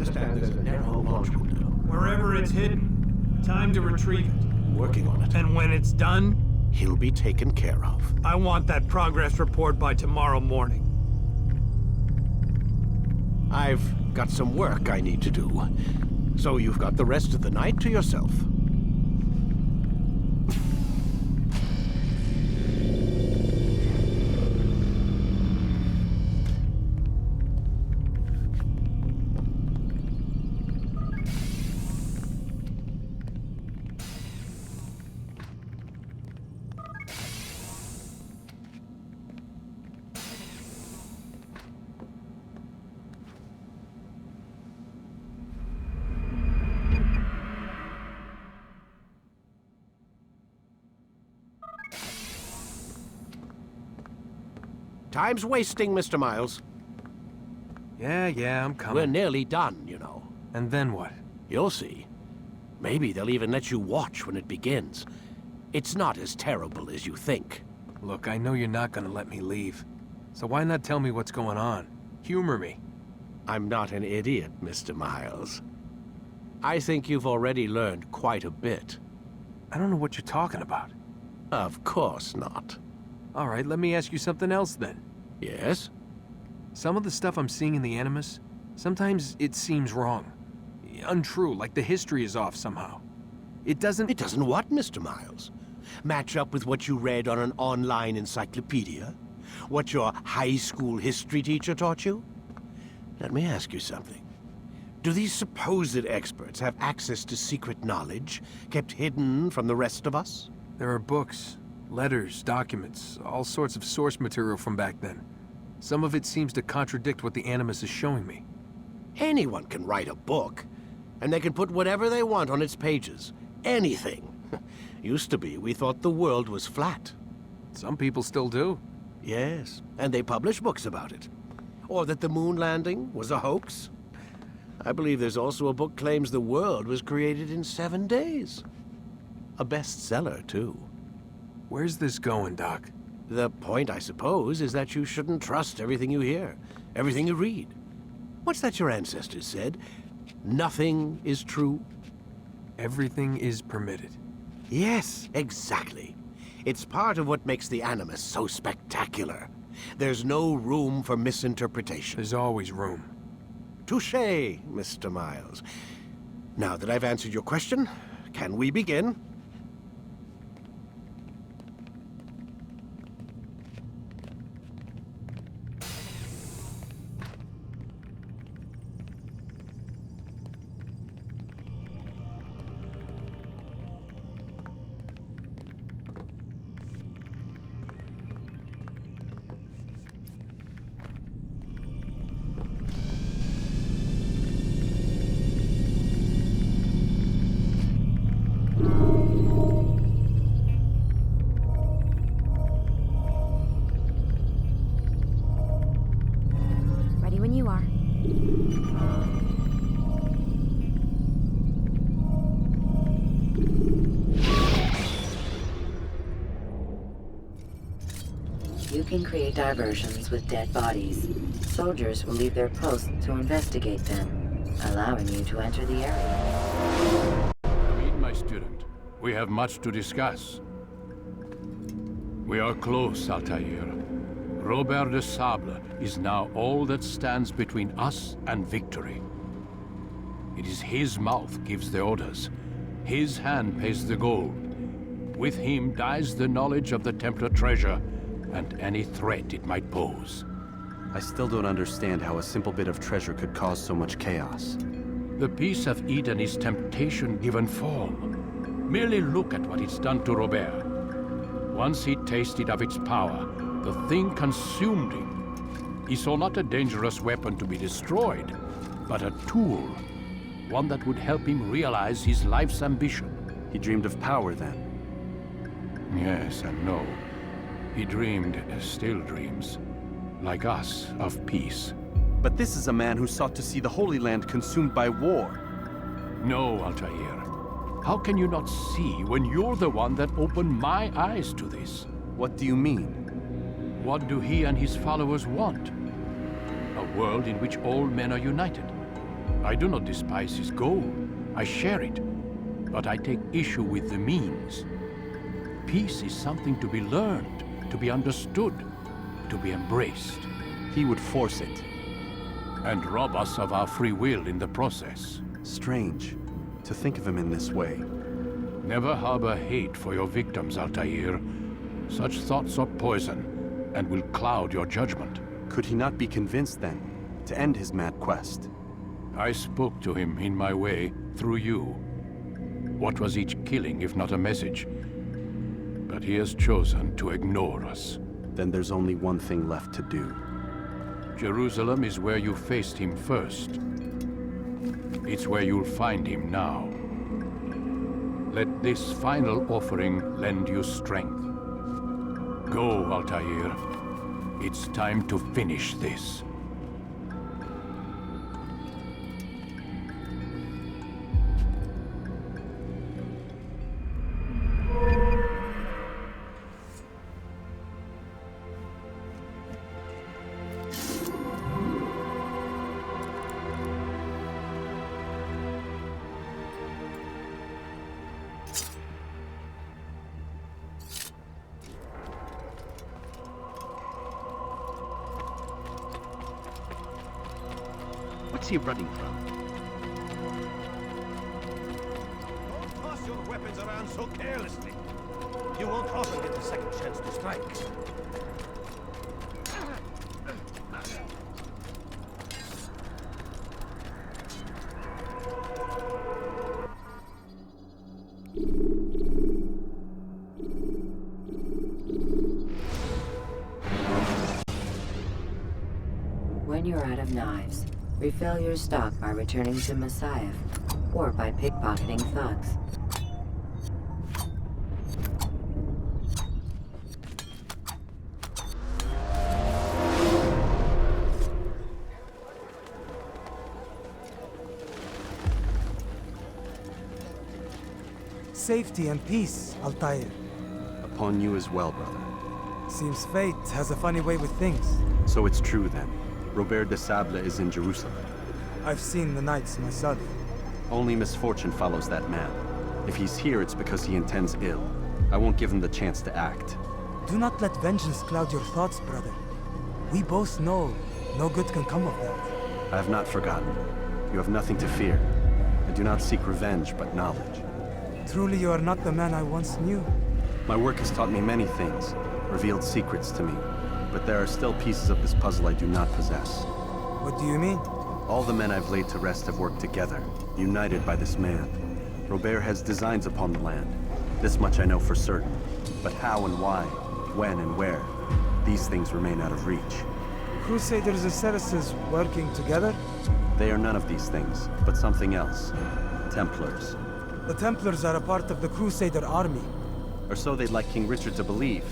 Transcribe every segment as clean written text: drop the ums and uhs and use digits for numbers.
understand there's a narrow launch window. Wherever it's hidden, time to retrieve it. Working on it. And when it's done, He'll be taken care of. I want that progress report by tomorrow morning. I've got some work I need to do. So you've got the rest of the night to yourself. Time's wasting, Mr. Miles. Yeah, I'm coming. We're nearly done, you know. And then what? You'll see. Maybe they'll even let you watch when it begins. It's not as terrible as you think. Look, I know you're not gonna let me leave. So why not tell me what's going on? Humor me. I'm not an idiot, Mr. Miles. I think you've already learned quite a bit. I don't know what you're talking about. Of course not. All right, let me ask you something else then. Yes? Some of the stuff I'm seeing in the Animus, sometimes it seems wrong. Untrue, like the history is off somehow. It doesn't... It doesn't what, Mr. Miles? Match up with what you read on an online encyclopedia? What your high school history teacher taught you? Let me ask you something. Do these supposed experts have access to secret knowledge kept hidden from the rest of us? There are books, letters, documents, all sorts of source material from back then. Some of it seems to contradict what the Animus is showing me. Anyone can write a book, and they can put whatever they want on its pages. Anything. Used to be, we thought the world was flat. Some people still do. Yes, and they publish books about it. Or that the moon landing was a hoax. I believe there's also a book claims the world was created in 7 days. A bestseller, too. Where's this going, Doc? The point, I suppose, is that you shouldn't trust everything you hear, everything you read. What's that your ancestors said? Nothing is true? Everything is permitted. Yes, exactly. It's part of what makes the Animus so spectacular. There's no room for misinterpretation. There's always room. Touché, Mr. Miles. Now that I've answered your question, can we begin? When you are. You can create diversions with dead bodies. Soldiers will leave their posts to investigate them, allowing you to enter the area. Read, my student. We have much to discuss. We are close, Altair. Robert de Sable is now all that stands between us and victory. It is his mouth gives the orders. His hand pays the gold. With him dies the knowledge of the Templar treasure and any threat it might pose. I still don't understand how a simple bit of treasure could cause so much chaos. The piece of Eden is temptation given form. Merely look at what it's done to Robert. Once he tasted of its power, the thing consumed him. He saw not a dangerous weapon to be destroyed, but a tool. One that would help him realize his life's ambition. He dreamed of power then? Yes and no. He dreamed, still dreams, like us, of peace. But this is a man who sought to see the Holy Land consumed by war. No, Altair. How can you not see when you're the one that opened my eyes to this? What do you mean? What do he and his followers want? A world in which all men are united. I do not despise his goal. I share it. But I take issue with the means. Peace is something to be learned, to be understood, to be embraced. He would force it. And rob us of our free will in the process. Strange to think of him in this way. Never harbor hate for your victims, Altair. Such thoughts are poison, and will cloud your judgment. Could he not be convinced, then, to end his mad quest? I spoke to him in my way, through you. What was each killing, if not a message? But he has chosen to ignore us. Then there's only one thing left to do. Jerusalem is where you faced him first. It's where you'll find him now. Let this final offering lend you strength. Go, Altair. It's time to finish this. What's he running from? Don't toss your weapons around so carelessly. You won't often get a second chance to strike. When you're out of knives, refill your stock by returning to Messiah, or by pickpocketing thugs. Safety and peace, Altair. Upon you as well, brother. Seems fate has a funny way with things. So it's true then. Robert de Sable is in Jerusalem. I've seen the knights myself. Only misfortune follows that man. If he's here, it's because he intends ill. I won't give him the chance to act. Do not let vengeance cloud your thoughts, brother. We both know no good can come of that. I have not forgotten. You have nothing to fear. I do not seek revenge, but knowledge. Truly you are not the man I once knew. My work has taught me many things, revealed secrets to me. But there are still pieces of this puzzle I do not possess. What do you mean? All the men I've laid to rest have worked together, united by this man. Robert has designs upon the land. This much I know for certain. But how and why, when and where, these things remain out of reach. Crusaders and Saracens working together? They are none of these things, but something else. Templars. The Templars are a part of the Crusader army. Or so they'd like King Richard to believe.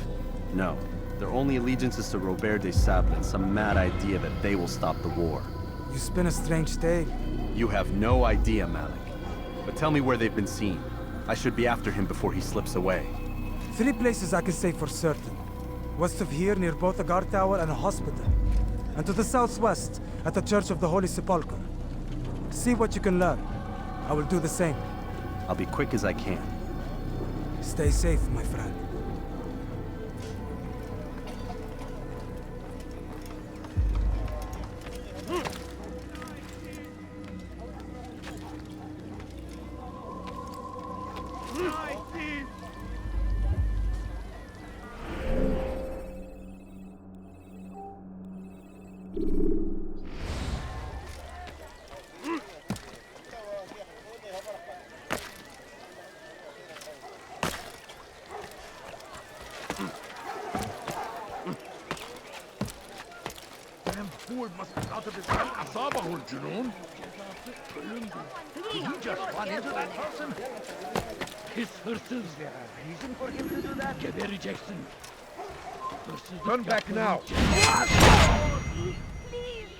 No. Their only allegiance is to Robert de Sable and some mad idea that they will stop the war. You spin a strange tale. You have no idea, Malik. But tell me where they've been seen. I should be after him before he slips away. 3 places I can say for certain. West of here, near both a guard tower and a hospital. And to the southwest, at the Church of the Holy Sepulchre. See what you can learn. I will do the same. I'll be quick as I can. Stay safe, my friend. fool must be out of his head. Asabahul Junoon. Did he just run into that person? His versus. Is there a reason for him to do that? Get their rejection. Turn back now. Please,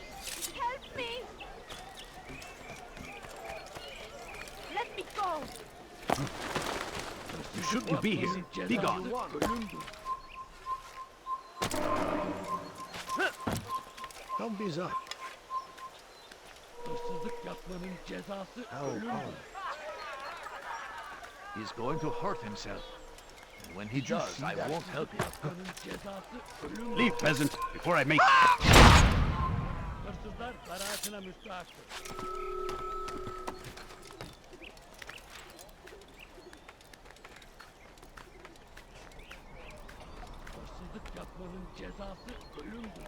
help me. Let me go. You shouldn't be here. Be gone. Don't be that. Hırsızlık yapmanın cezası ölümdür. He's going to hurt himself. And when he does, I won't help him. Yapmanın cezası ölümdür. Leave, peasant, before I make... Hırsızlar zararına müstahaktır. Hırsızlık yapmanın cezası ölümdür.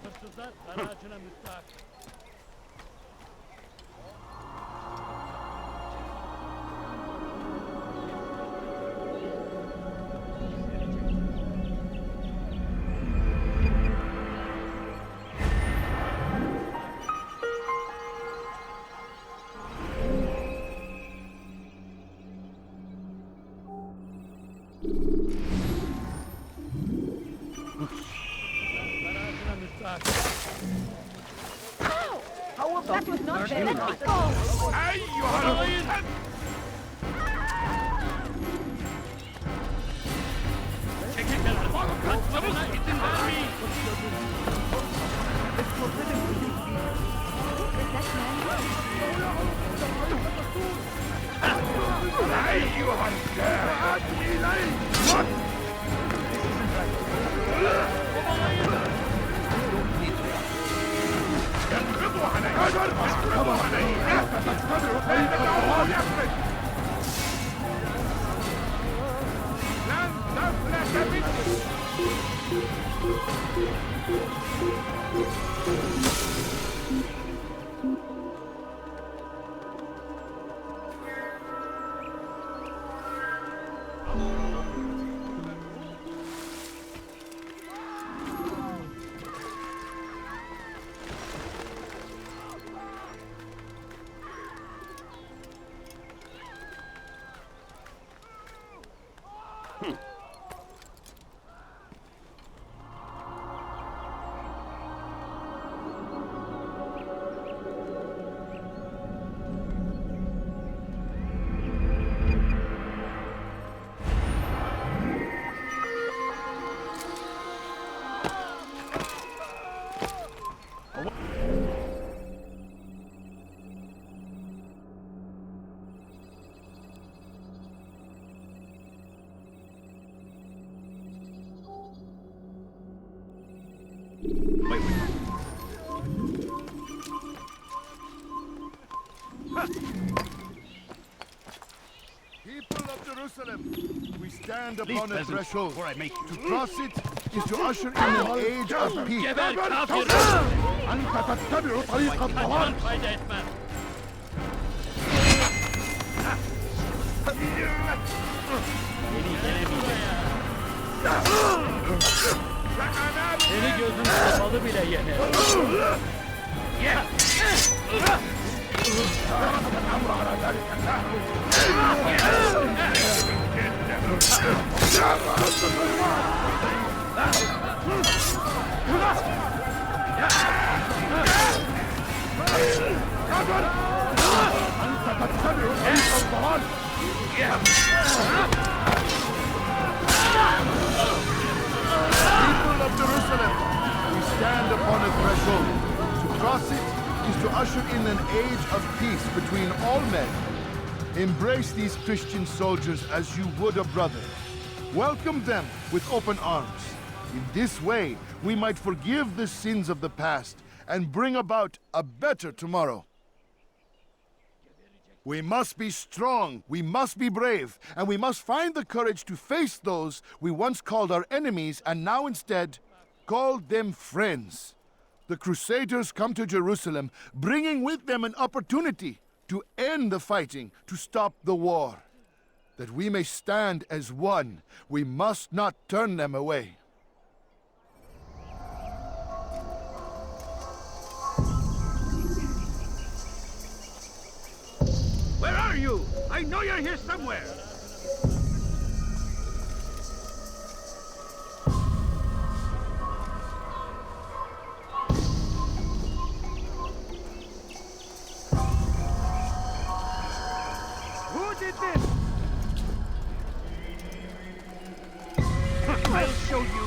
Hırsızlar zararına müstahaktır. Zararına müstahaktır. That was not fair. Let me go! Yaralayın! Çekil kenara! Kaçmalarına izin vermeyin! People of Jerusalem, we stand Leave, upon a peasant, threshold. before I make... To cross it is to usher in an age of peace. Geber kafir! أنت تتبع طريق الضلال. Kaçman fayda etmez. Beni yenemeyeceksin. Seni gözün kapalı bile yener. أنت تتبع طريق الضلال. People of Jerusalem, we stand upon a threshold. To cross it is to usher in an age of peace between all men. Embrace these Christian soldiers as you would a brother. Welcome them with open arms. In this way, we might forgive the sins of the past and bring about a better tomorrow. We must be strong, we must be brave, and we must find the courage to face those we once called our enemies and now instead called them friends. The Crusaders come to Jerusalem, bringing with them an opportunity to end the fighting, to stop the war. That we may stand as one, we must not turn them away. Where are you? I know you're here somewhere! Who did this? I'll show you.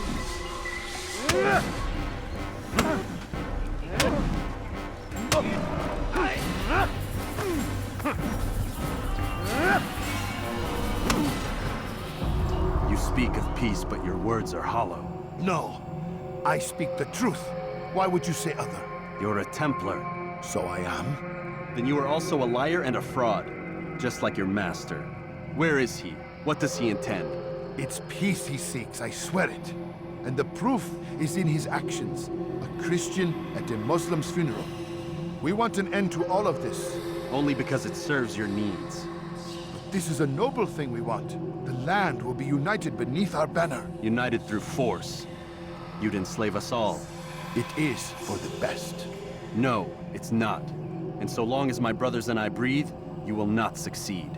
You speak of peace, but your words are hollow. No, I speak the truth. Why would you say other? You're a Templar. So I am. Then you are also a liar and a fraud, just like your master. Where is he? What does he intend? It's peace he seeks, I swear it. And the proof is in his actions. A Christian at a Muslim's funeral. We want an end to all of this. Only because it serves your needs. But this is a noble thing we want. The land will be united beneath our banner. United through force. You'd enslave us all. It is for the best. No, it's not. And so long as my brothers and I breathe, you will not succeed.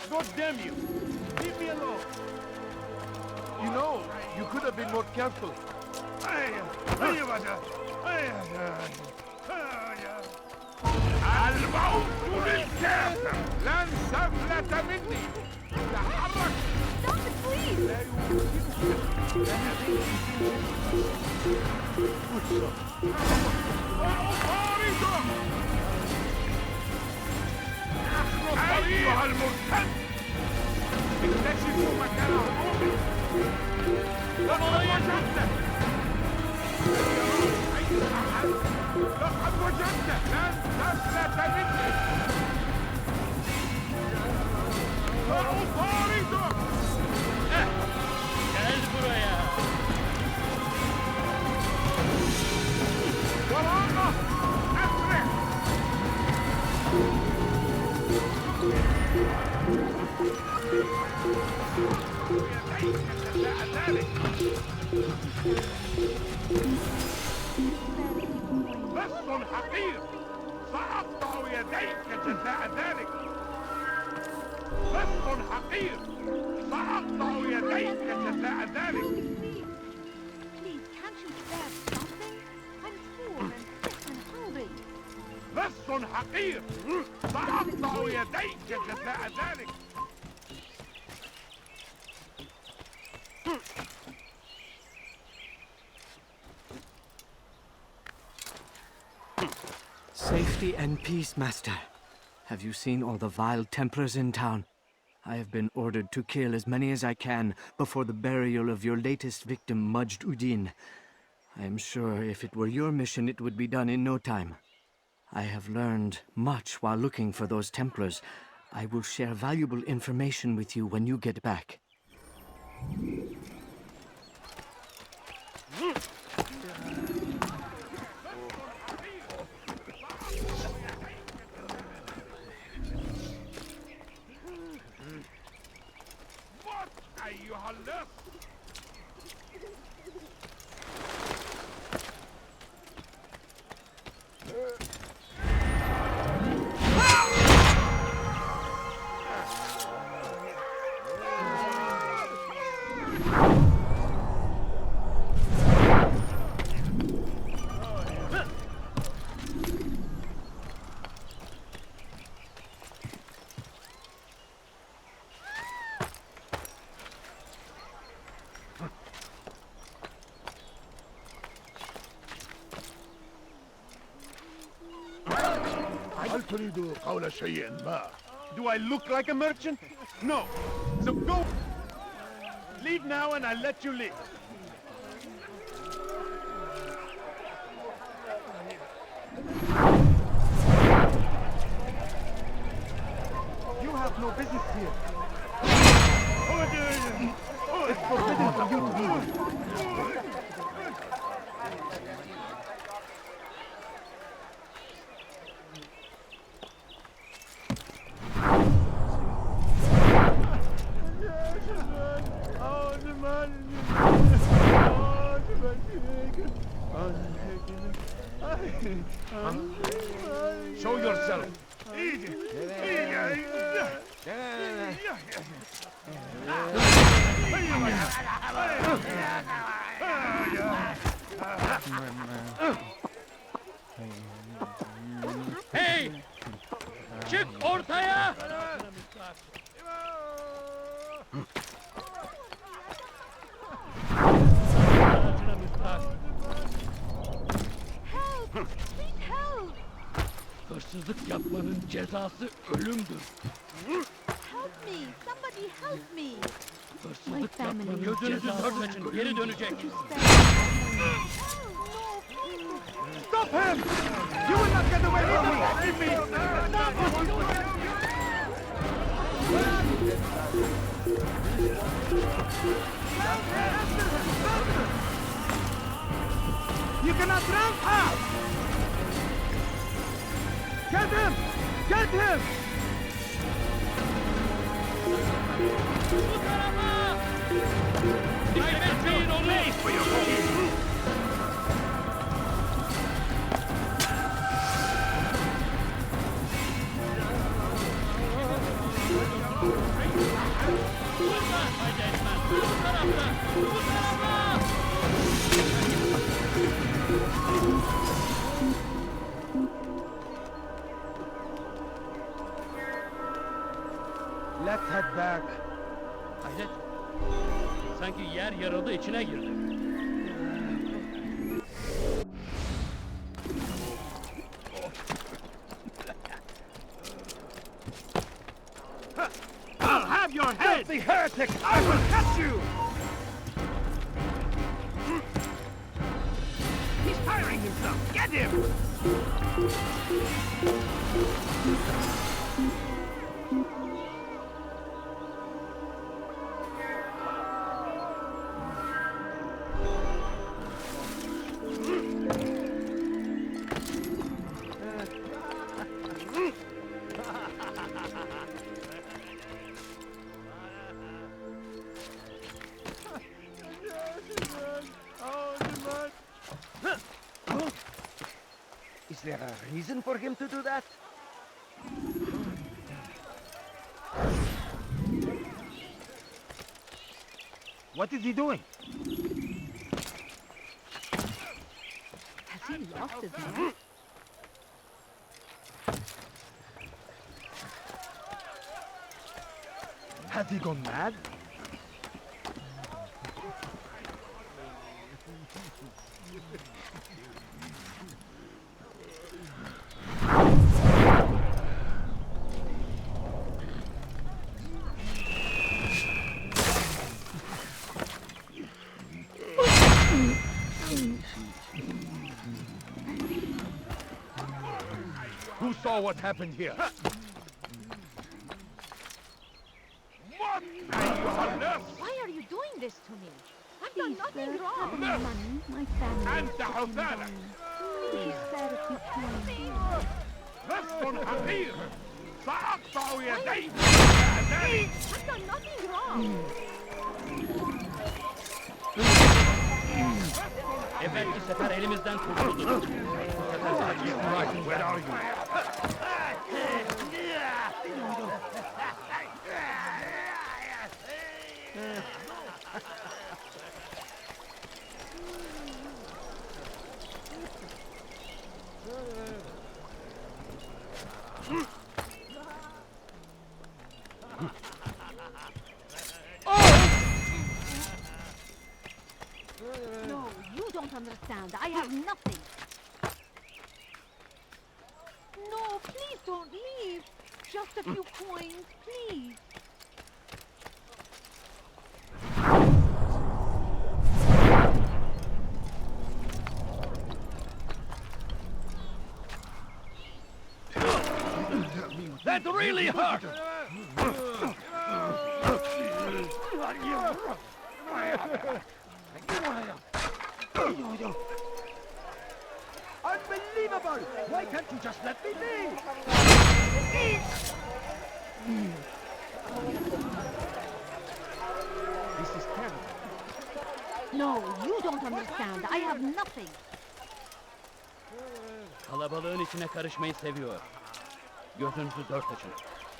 God damn you! Leave me alone! You know, you could have been more careful. الموت للكافر لن تفلت مني تحرك Stop it, please! لا أيها المرتد اكتشفوا مكان هروبي لقد وجدته لقد وجدته لن تفلت مني سأطاردك Gel buraya. وراءه أسرع ذلك بس حقير سأقطع يديك جزاء ذلك بس حقير سأقطع يديك جزاء ذلك Please, can't you spare something? I'm poor and sick and hungry. بس حقير سأقطع يديك جزاء ذلك Safety and peace, Master. Have you seen all the vile Templars in town? I have been ordered to kill as many as I can before the burial of your latest victim, Majd Uddin. I am sure if it were your mission, it would be done in no time. I have learned much while looking for those Templars. I will share valuable information with you when you get back. أيها اللص هل تريد قول شيء ما؟ Do I look like a merchant? No. So go. Leave now and I'll let you leave. You have no business here. It's forbidden for you to leave. Show yourself. Ortaya! Help! Please help! Hırsızlık yapmanın cezası ölümdür. Help me! Somebody help me! Hırsızlık yapmanın gözünüzü dört açın. Geri dönecek. Stop him! You will not get away from me! You cannot run out! Get him! Get him! Kaybetmeyin onu! Let's head back. Hayret. Sanki yer yarıldı içine girdi. I'll have your head! Filthy heretic! I will catch you! He's firing himself! Get him! Is there a reason for him to do that? What is he doing? Has he lost his mind? Has he gone mad? Who saw what happened here? What? Why are you doing this to me? I've done nothing wrong. No. Money, my family. أنت حثالة. Please, sir, if you can. رفض خطير. سأقطع يديك. I've done nothing wrong. Evvelki sefer elimizden kurtuldu. Right, where are you? No, you don't understand. I have nothing. No, please don't leave. Just a few coins, please. That really hurt! Unbelievable! Why can't you just let me be? This is terrible. No, you don't understand. I have nothing. Kalabalığın içine karışmayı seviyor. Gözünüzü dört açın.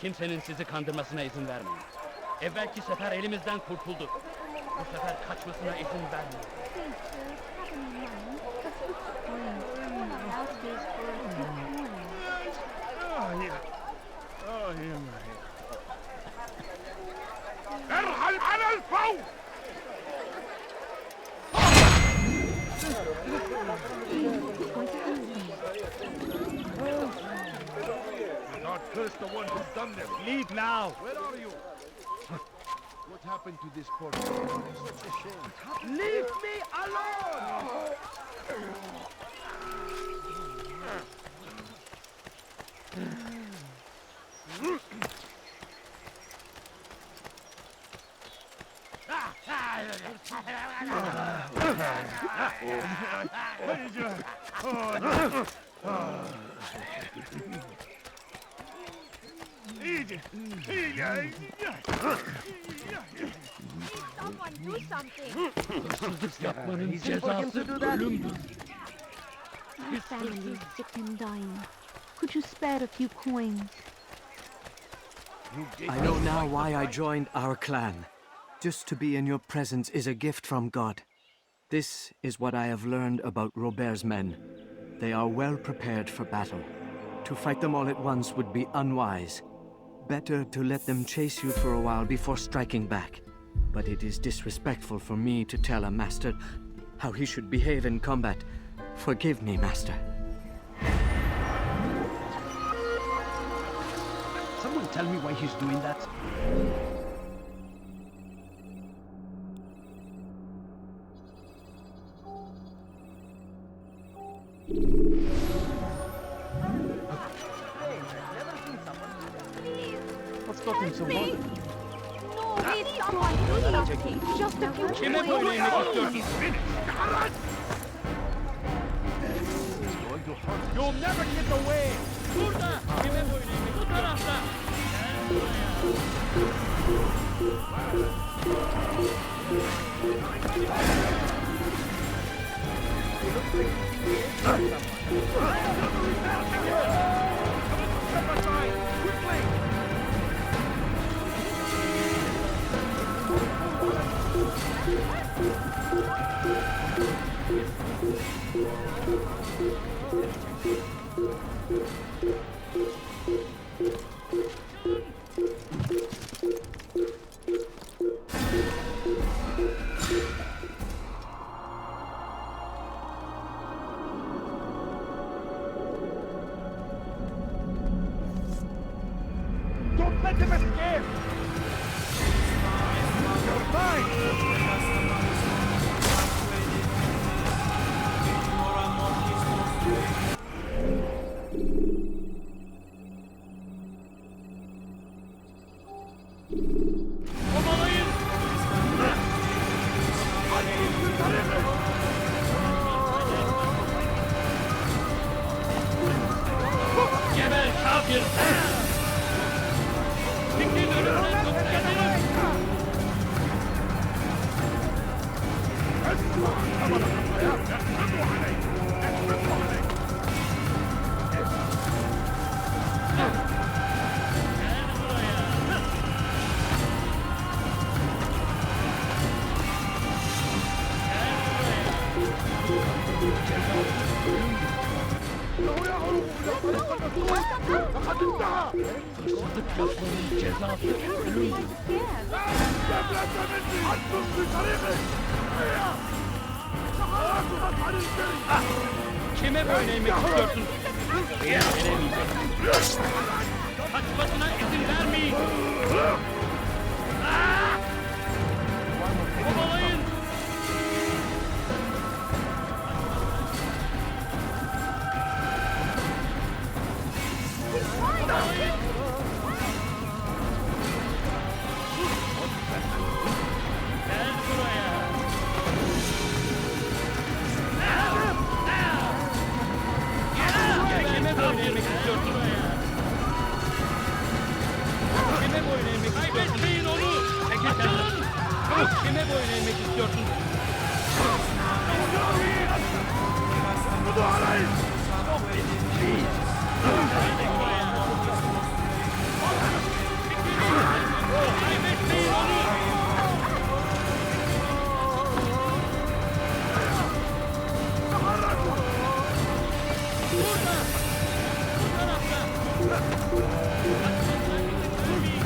Kimsenin sizi kandırmasına izin vermeyin. Evvelki sefer elimizden kurtuldu. Bu sefer kaçmasına izin vermeyin. Please, sir, have any money? Please, I'm allowed this for a few coins. God curse the one who's done this. Leave now. Where are you? What happened to this poor girl? It's such a shame. Leave me alone! Someone do something. Hırsızlık yapmanın Reason for him to cezası do that? ölümdür. My family is sick and dying. Could you spare a few coins? I know now why I joined our clan. Just to be in your presence is a gift from God. This is what I have learned about Robert's men. They are well prepared for battle. To fight them all at once would be unwise. Better to let them chase you for a while before striking back. But it is disrespectful for me to tell a master how he should behave in combat. Forgive me, master. Someone tell me why he's doing that. What's got him so bothered? No, please, someone do something. Just a few Kime böyle yemek istiyorsun? You'll never get away. Burada! Kime böyle yemek? Bu tarafta! Don't let him escape! You're mine! Kovalayın! Geber kafir! Fikrin önünden tut kendini! Hırsızlık yapmanın cezası ölümdür. Kime böyle yemek istiyorsun? Veremeyeceksin. Kaçmasına izin vermeyin. Kovalayın! Gel buraya. Kime böyle yemek istiyorsun? Kime böyle yemek istiyorsun? Kaybetmeyin onu! Kaçalım! Kime böyle yemek istiyorsun? Kaybetmeyin onu! Burada! Bu tarafta! Kaçmasına izin vermeyin!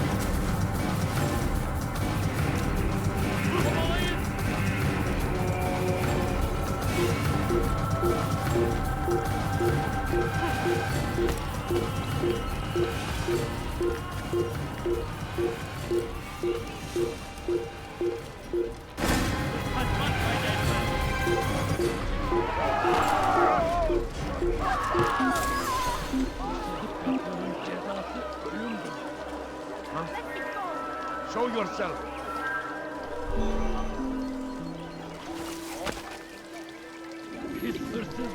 Show yourself. Pis hırsız.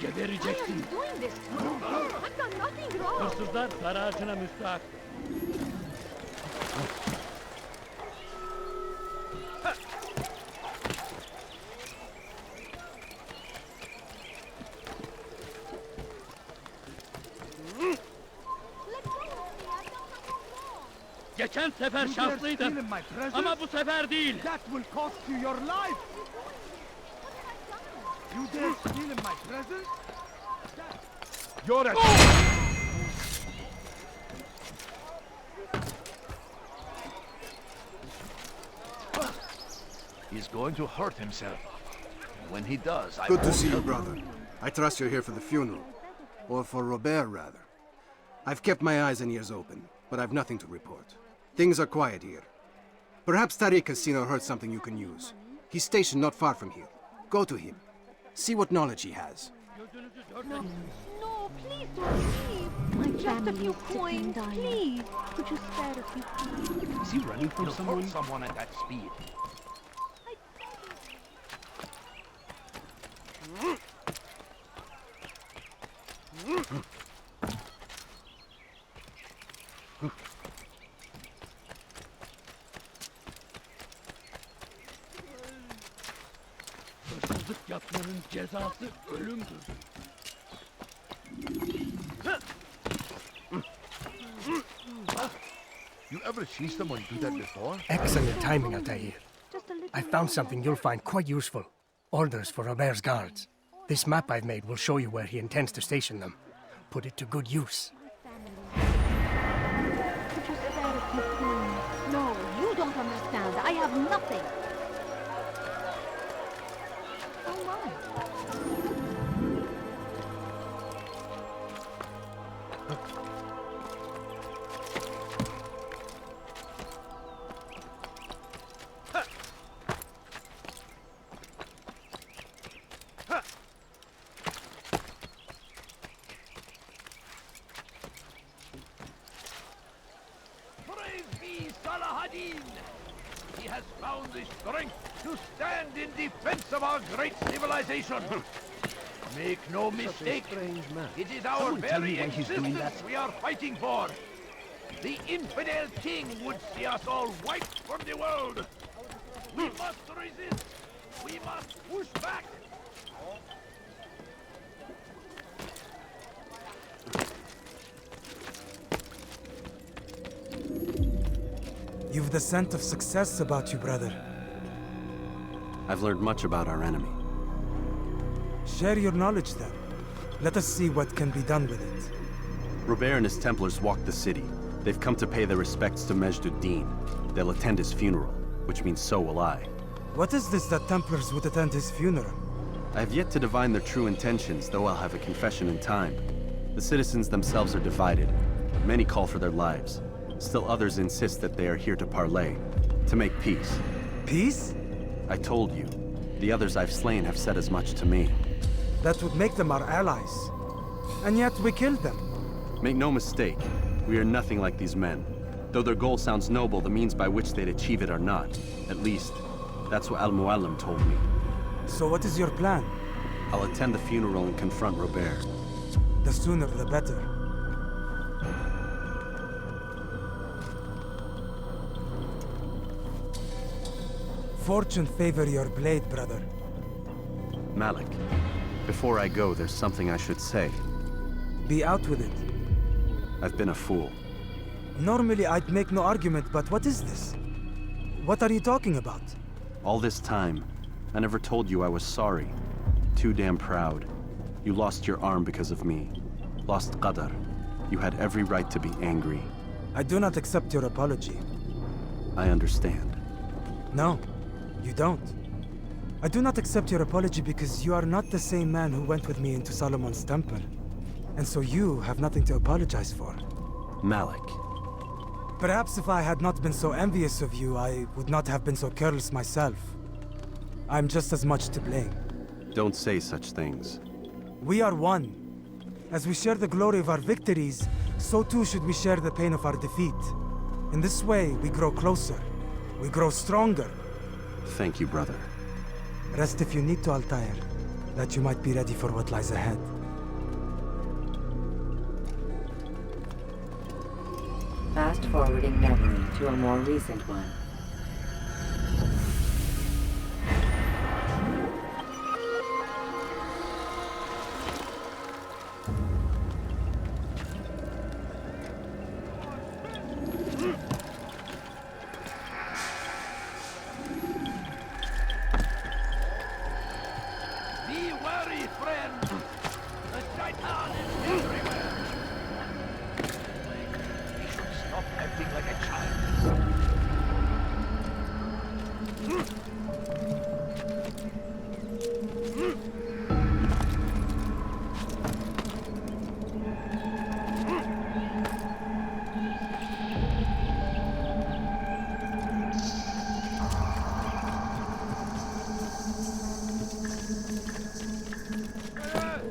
Gebereceksin. Why are you doing this? I've done nothing wrong. Hırsızlar para ağacına müstahak. Geçen sefer şanslıydım. Ama bu sefer değil. That will cost you your life. You dare steal in my presence? You're a... He's going to hurt himself. When he does, I Good to won't see you, help him. brother. I trust you're here for the funeral. Or for Robert, rather. I've kept my eyes and ears open, but I've nothing to report. Things are quiet here. Perhaps Tariq has seen or heard something you can use. He's stationed not far from here. Go to him. See what knowledge he has. No, no, please don't leave. Just a few coins, please. Could you spare a few coins? Is he running from He'll someone? hurt someone at that speed. Hırsızlık yapmanın cezası ölümdür. You ever see someone do that before? Excellent timing, Altair. I found something you'll find quite useful. Orders for Robert's guards. This map I've made will show you where he intends to station them. Put it to good use. Could you spare a few coins? No, you don't understand. I have nothing. Oh my. Praise be Salahadin! He has found the strength to stand in defense of our great civilization. Make no mistake, it is our Someone tell very me why he's doing existence that. we are fighting for. The infidel king would see us all wiped from the world. We must resist. We must push back. You've the scent of success about you, brother. I've learned much about our enemy. Share your knowledge then. Let us see what can be done with it. Robert and his Templars walked the city. They've come to pay their respects to Majd-ud-Din. They'll attend his funeral, which means so will I. What is this that Templars would attend his funeral? I have yet to divine their true intentions, though I'll have a confession in time. The citizens themselves are divided. Many call for their lives. Still others insist that they are here to parley, to make peace. Peace? I told you. The others I've slain have said as much to me. That would make them our allies. And yet we killed them. Make no mistake, we are nothing like these men. Though their goal sounds noble, the means by which they'd achieve it are not. At least, that's what Al-Mu'allim told me. So what is your plan? I'll attend the funeral and confront Robert. The sooner the better. Fortune favor your blade, brother. Malik, before I go, there's something I should say. Be out with it. I've been a fool. Normally I'd make no argument, but what is this? What are you talking about? All this time, I never told you I was sorry. Too damn proud. You lost your arm because of me. Lost Qadar. You had every right to be angry. I do not accept your apology. I understand. No, you don't. I do not accept your apology because you are not the same man who went with me into Solomon's temple. And so you have nothing to apologize for. Malik. Perhaps if I had not been so envious of you, I would not have been so careless myself. I'm just as much to blame. Don't say such things. We are one. As we share the glory of our victories, so too should we share the pain of our defeat. In this way, we grow closer. We grow stronger. Thank you, brother. Rest if you need to, Altair, that you might be ready for what lies ahead. Fast-forwarding memory to a more recent one. Be wary, friend! The Shaitan is everywhere! We should stop acting like a child.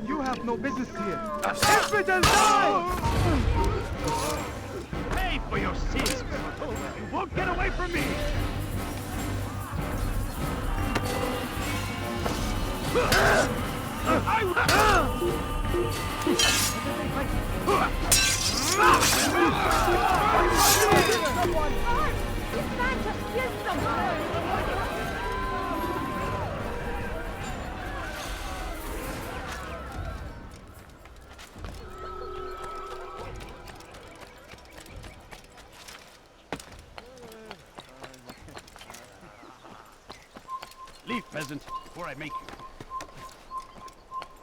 You have no business here. Infidel, die! Pay for your sins! You won't get away from me! This man just killed someone! Leave, peasant, before I make you.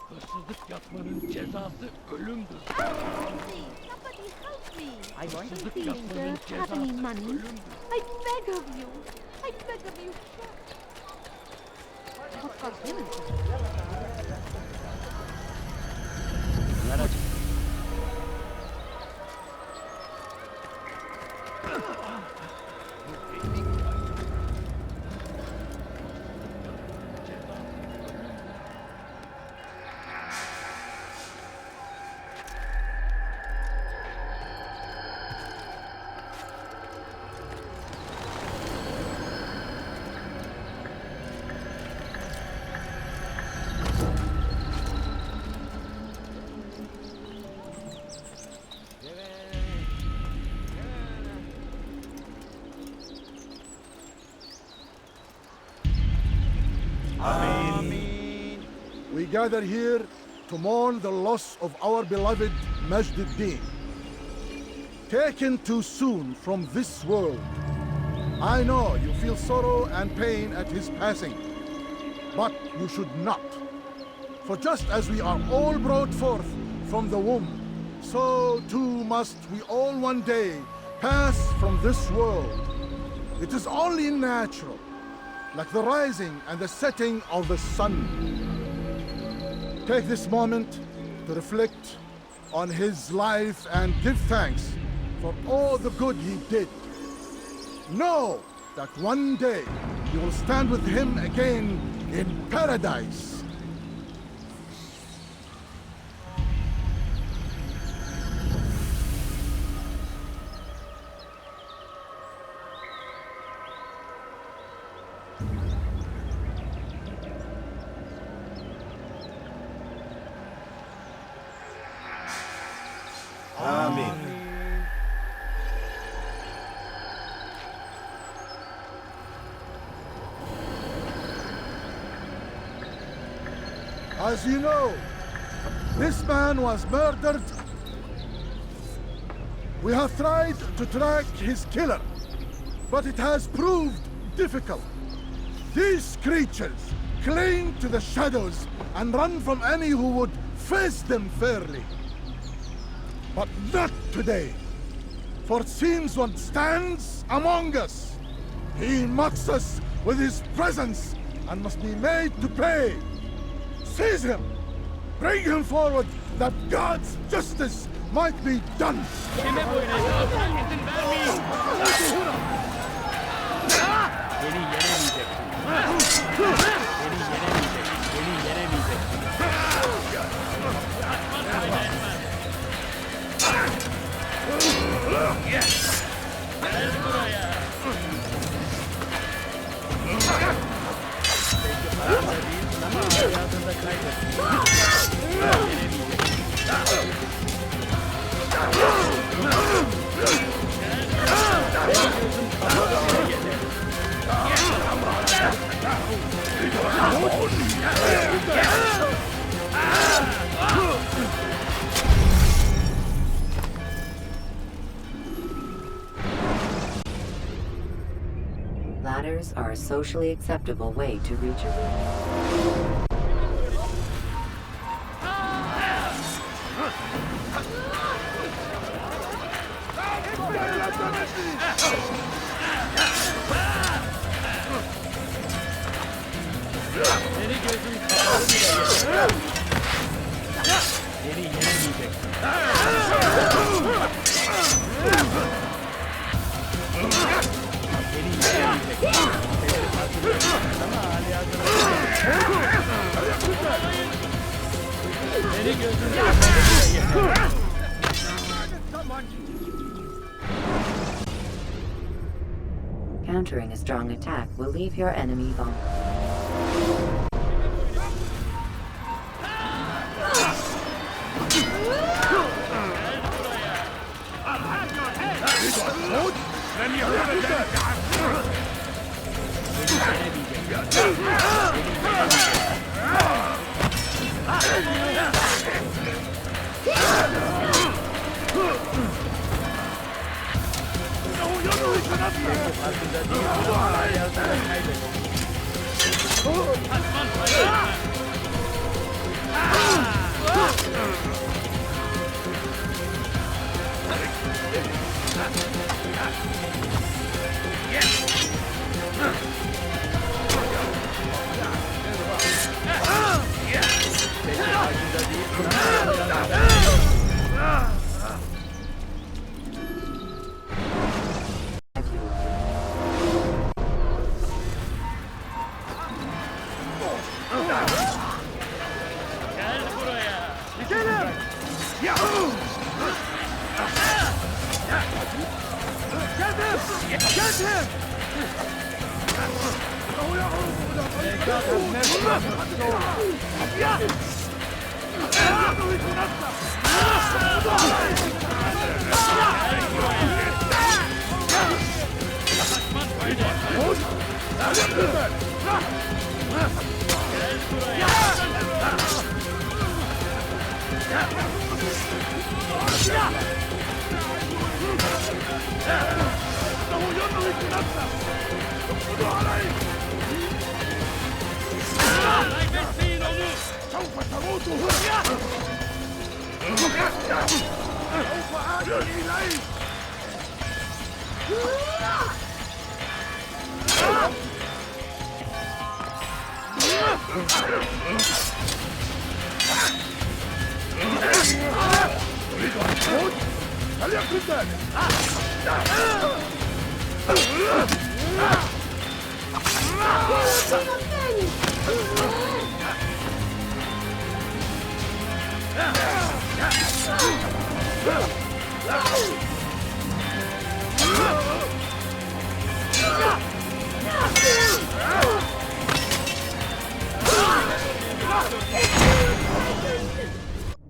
Hırsızlık yapmanın cezası ölümdür. Somebody help me! I want to Please, just sir, have any money? I beg of you! I beg of you! What got him into We gather here to mourn the loss of our beloved Majd-ud-Din. Taken too soon from this world. I know you feel sorrow and pain at his passing, but you should not. For just as we are all brought forth from the womb, so too must we all one day pass from this world. It is only natural, like the rising and the setting of the sun. Take this moment to reflect on his life and give thanks for all the good he did. Know that one day you will stand with him again in paradise. As you know, this man was murdered. We have tried to track his killer, but it has proved difficult. These creatures cling to the shadows and run from any who would face them fairly. But not today, for it seems one stands among us. He mocks us with his presence and must be made to pay. Seize him! Bring him forward, that God's justice might be done. Kime boyun eğiyorsan izin vermeyin. Beni yenemeyeceksin. Beni yenemeyeceksin. Beni yenemeyeceksin. Kaçmaz kaybetmez. Gel buraya. Belki parada değilsin ama hayatında kaybettin. Ladders are a socially acceptable way to reach a room. Seni gözüm kapalı bile yeter. Beni yenemeyeceksin. Beni yenemeyeceksin. Seni farkındayım ama hali hazırda. Seni gözüm kapalı bile yeter. Countering a strong attack will leave your enemy vulnerable.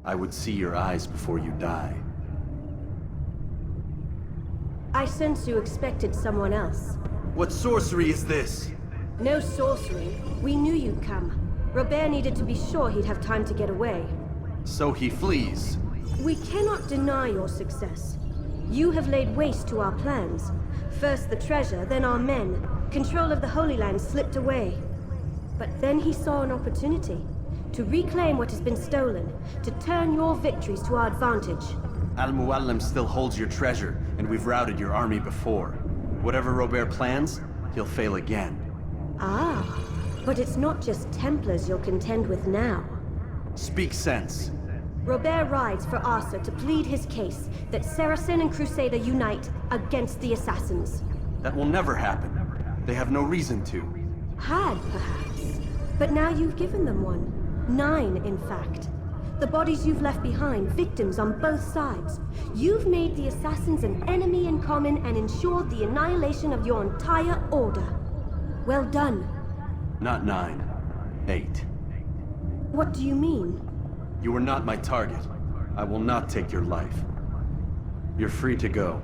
I would see your eyes before you die. I sense you expected someone else. What sorcery is this? No sorcery. We knew you'd come. Robert needed to be sure he'd have time to get away. So he flees. We cannot deny your success. You have laid waste to our plans. First the treasure, then our men. Control of the Holy Land slipped away. But then he saw an opportunity. To reclaim what has been stolen. To turn your victories to our advantage. Al-Muallim still holds your treasure, and we've routed your army before. Whatever Robert plans, he'll fail again. Ah, but it's not just Templars you'll contend with now. Speak sense. Robert rides for Arthur to plead his case that Saracen and Crusader unite against the assassins. That will never happen. They have no reason to. Had, perhaps. But now you've given them one. 9, in fact. The bodies you've left behind, victims on both sides. You've made the assassins an enemy in common and ensured the annihilation of your entire order. Well done. Not 9. 8. What do you mean? You are not my target. I will not take your life. You're free to go,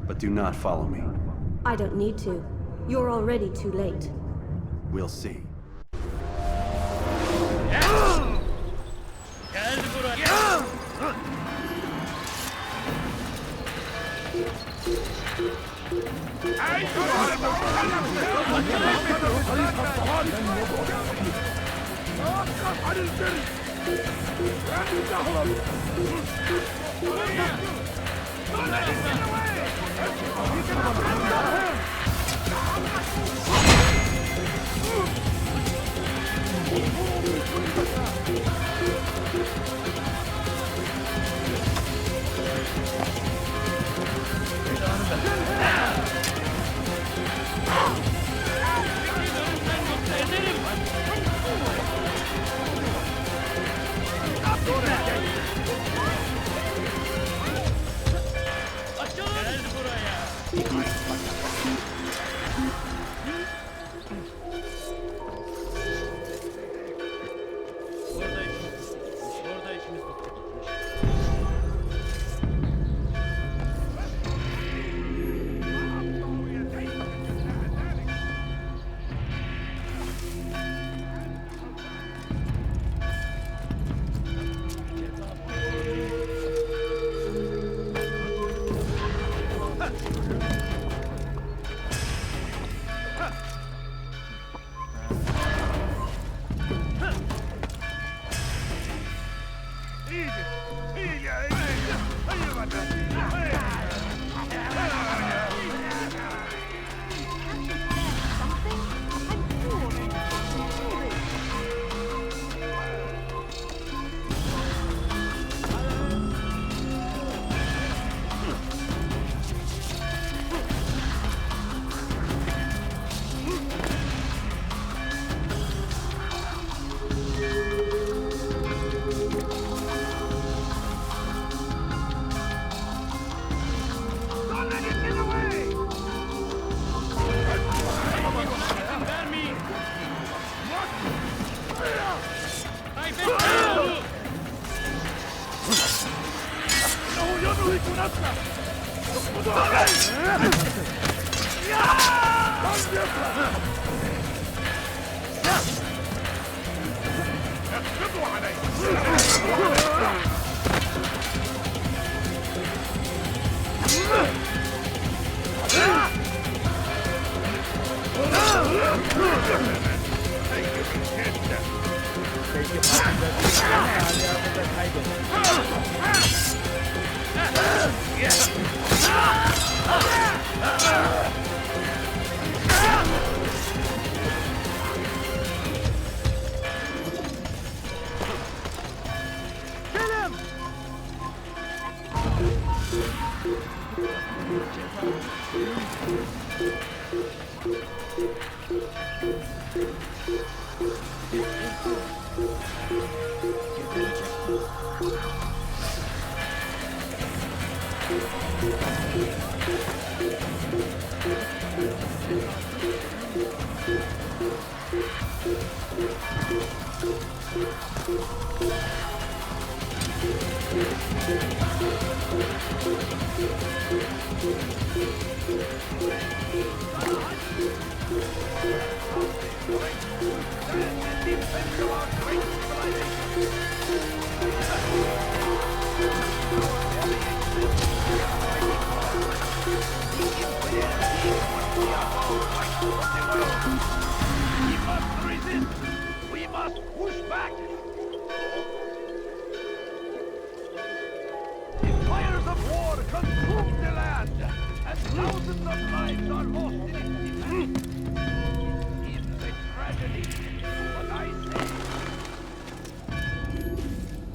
but do not follow me. I don't need to. You're already too late. We'll see.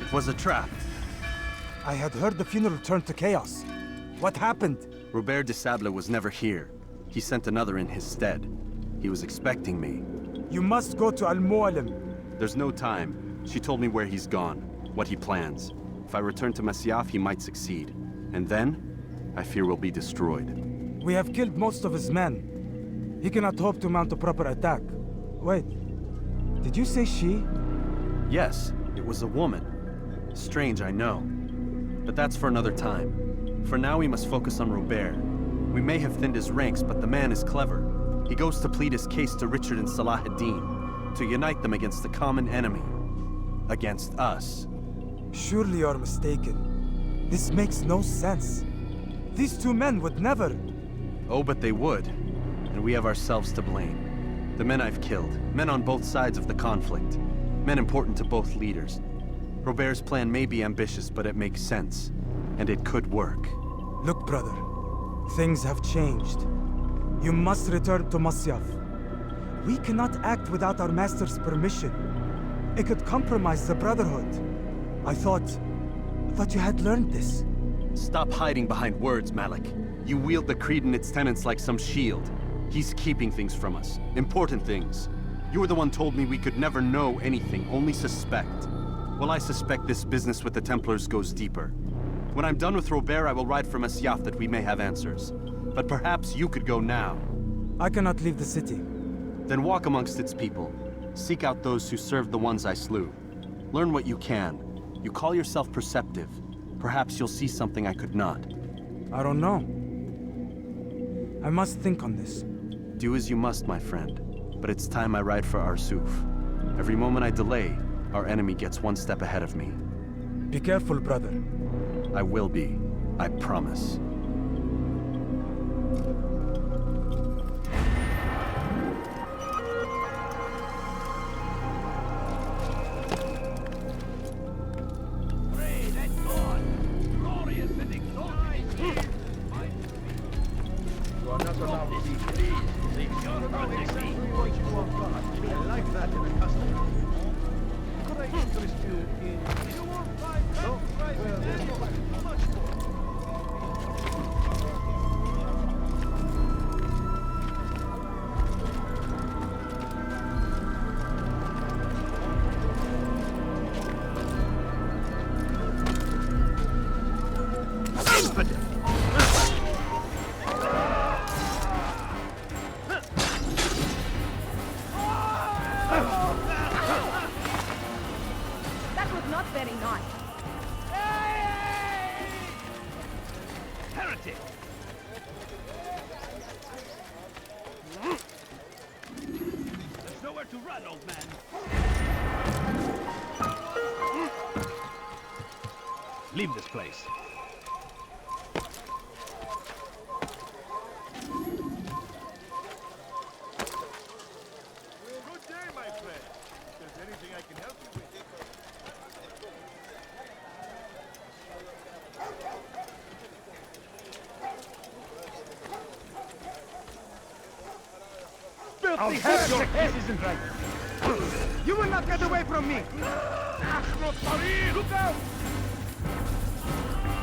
It was a trap. I had heard the funeral turned to chaos. What happened? Robert de Sable was never here. He sent another in his stead. He was expecting me. You must go to Al-Mu'alim. There's no time. She told me where he's gone, what he plans. If I return to Masyaf, he might succeed. And then, I fear we'll be destroyed. We have killed most of his men. He cannot hope to mount a proper attack. Wait, did you say she? Yes, it was a woman. Strange, I know. But that's for another time. For now, we must focus on Robert. We may have thinned his ranks, but the man is clever. He goes to plead his case to Richard and Salah ad-Din, to unite them against the common enemy. Against us. Surely you're mistaken. This makes no sense. These two men would never... Oh, but they would. And we have ourselves to blame. The men I've killed, men on both sides of the conflict. Men important to both leaders. Robert's plan may be ambitious, but it makes sense. And it could work. Look, brother. Things have changed. You must return to Masyaf. We cannot act without our master's permission. It could compromise the Brotherhood. I thought you had learned this. Stop hiding behind words, Malik. You wield the creed and its tenets like some shield. He's keeping things from us. Important things. You were the one told me we could never know anything, only suspect. Well, I suspect this business with the Templars goes deeper. When I'm done with Robert, I will ride for Masyaf that we may have answers. But perhaps you could go now. I cannot leave the city. Then walk amongst its people. Seek out those who served the ones I slew. Learn what you can. You call yourself perceptive. Perhaps you'll see something I could not. I don't know. I must think on this. Do as you must, my friend. But it's time I ride for Arsuf. Every moment I delay, our enemy gets one step ahead of me. Be careful, brother. I will be. I promise. That was not very nice. Heretic! There's nowhere to run, old man. Leave this place. Good day, my friend. If there's anything I can help you with. I'll have your head isn't right. You will not get away from me. Look out!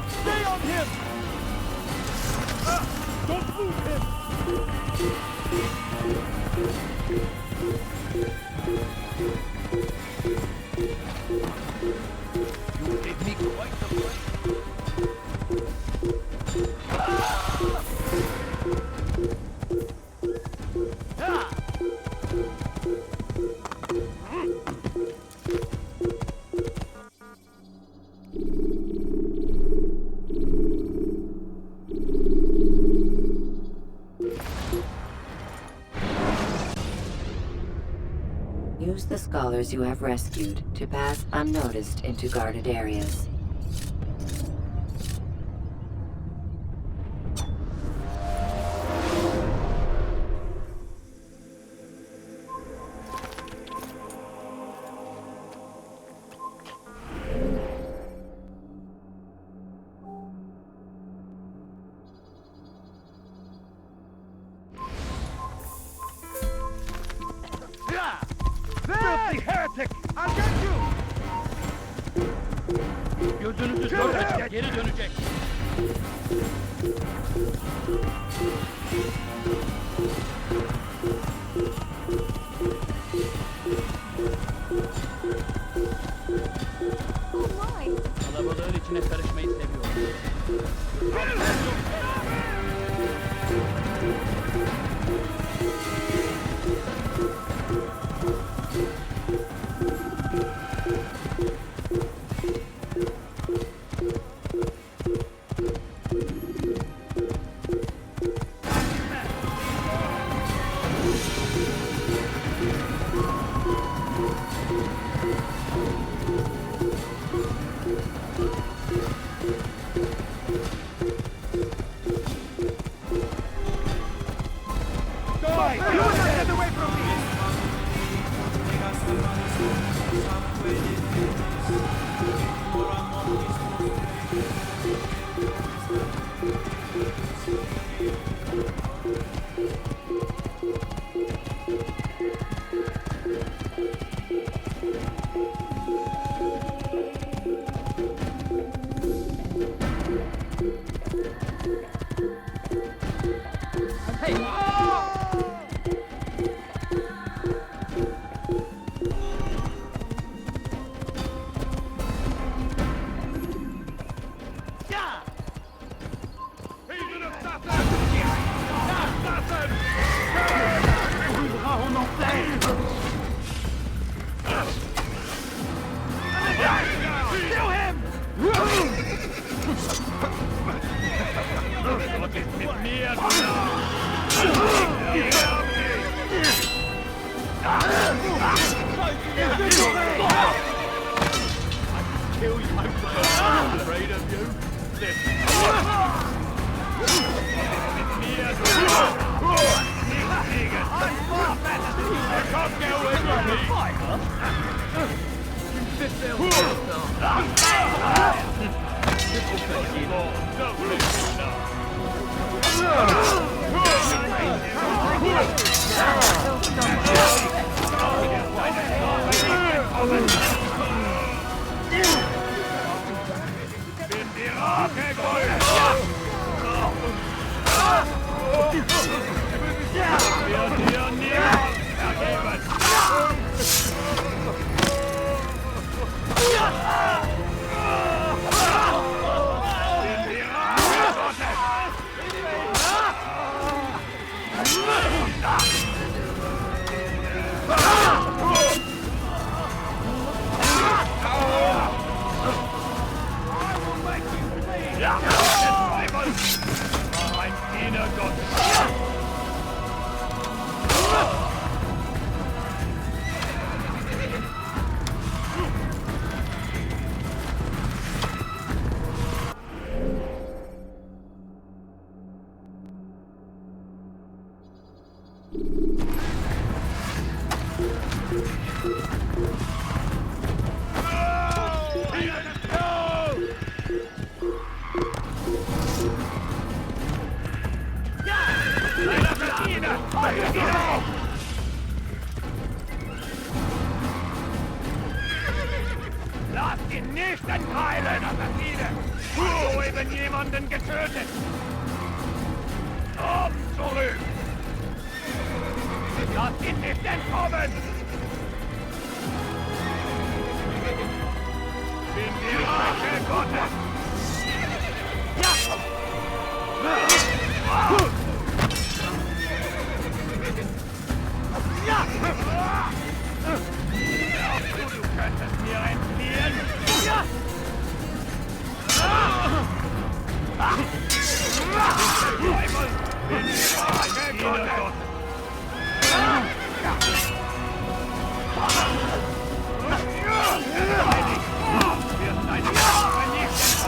Stay on him. Don't move him. You gave me quite the fright. Use the scholars you have rescued to pass unnoticed into guarded areas. Filthy heretic! I'll get you! Gözünüzü dört açın, geri dönecek. Kalabalığın içine karışmayı seviyorum. Lass ihn nicht entteilen, Assassine! Hast du eben jemanden getötet? Komm zurück! Lass ihn nicht entkommen! Bin die Rache Gottes! Du könntest mir entfliehen! Teufel! Bin die Rache Gottes! Wird deine Rache vernichten!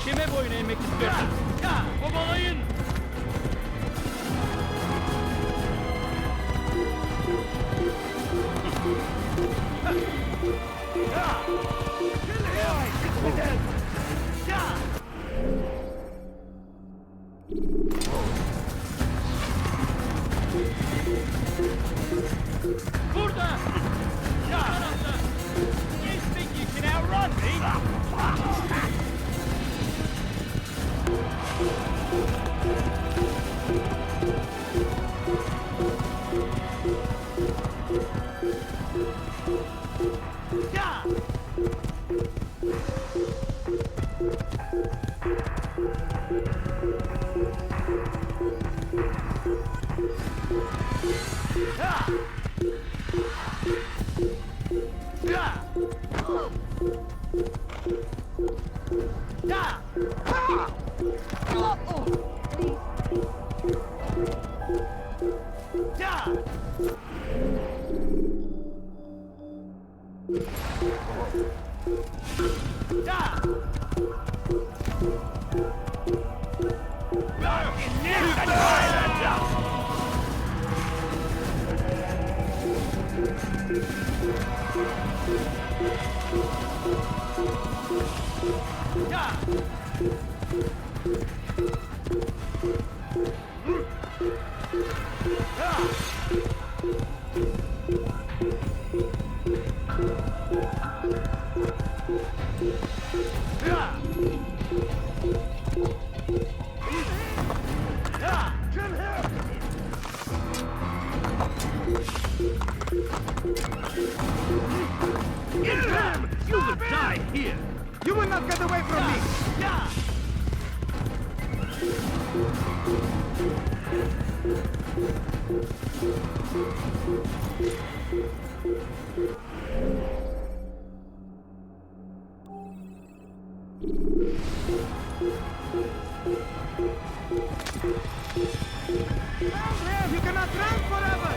Kime boyun eğmek istiyorsun? Kovalayın! Burada! Ya! You think you can outrun me? You will die here! You will not get away from me! Altair, you cannot run forever!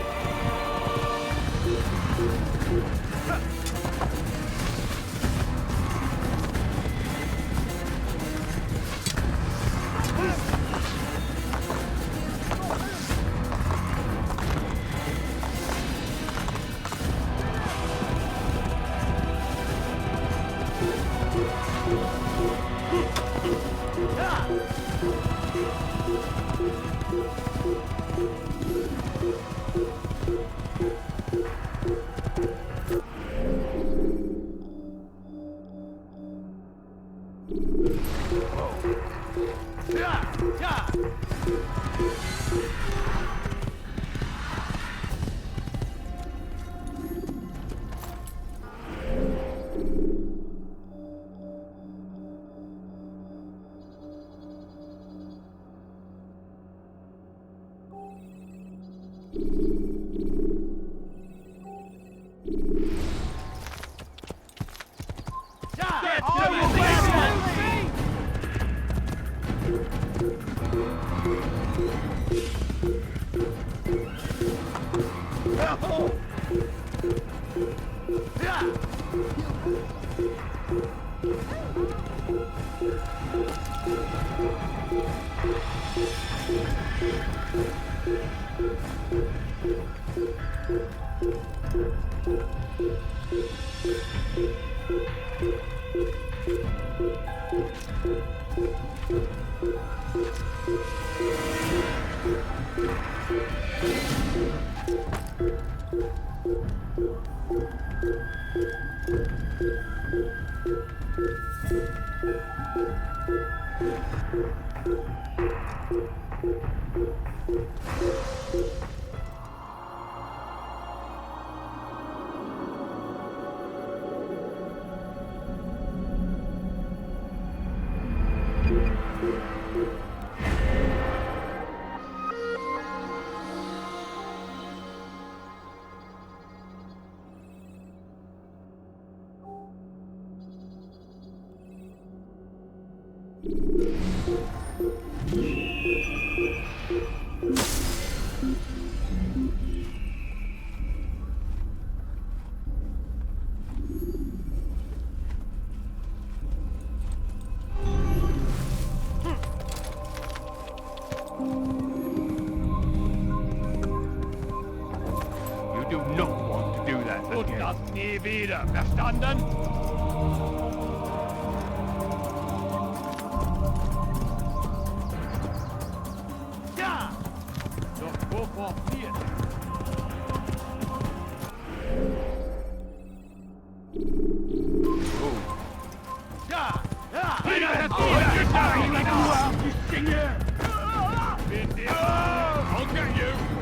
You do not want to do that again. Das nie wieder, verstanden? Ja! Doch wovor wir? Ja! Ja! Wieder das Dinge! I'll get you!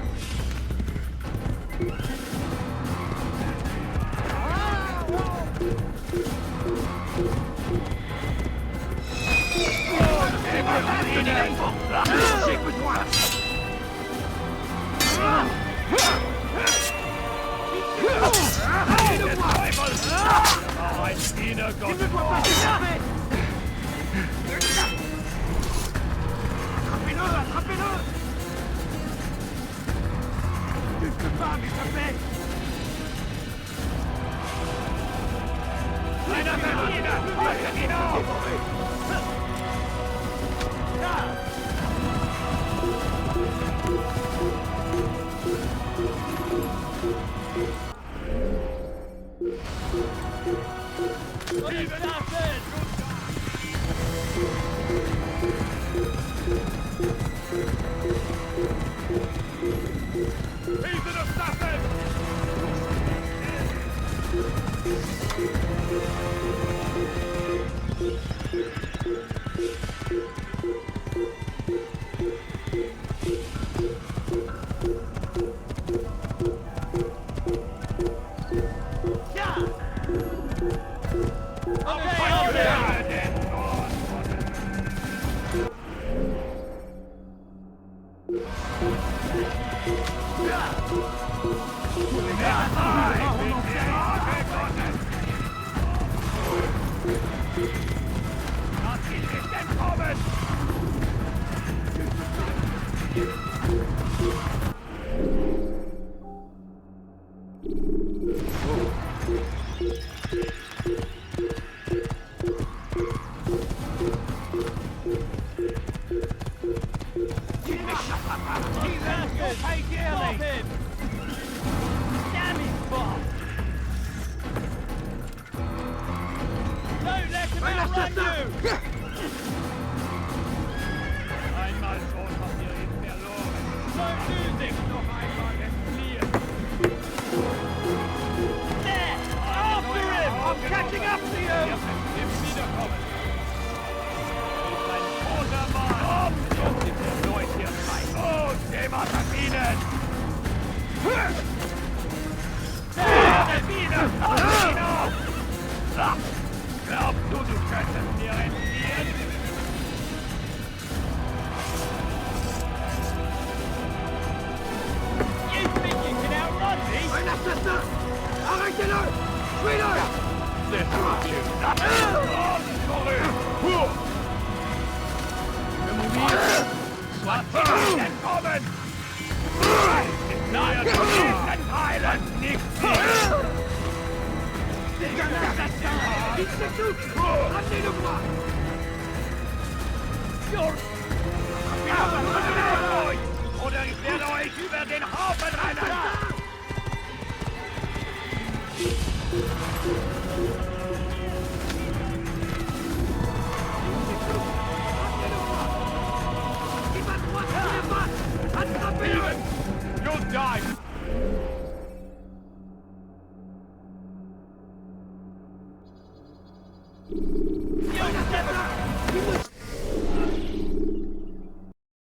Oder ich werde euch über den Haufen rennen! You'll die! We must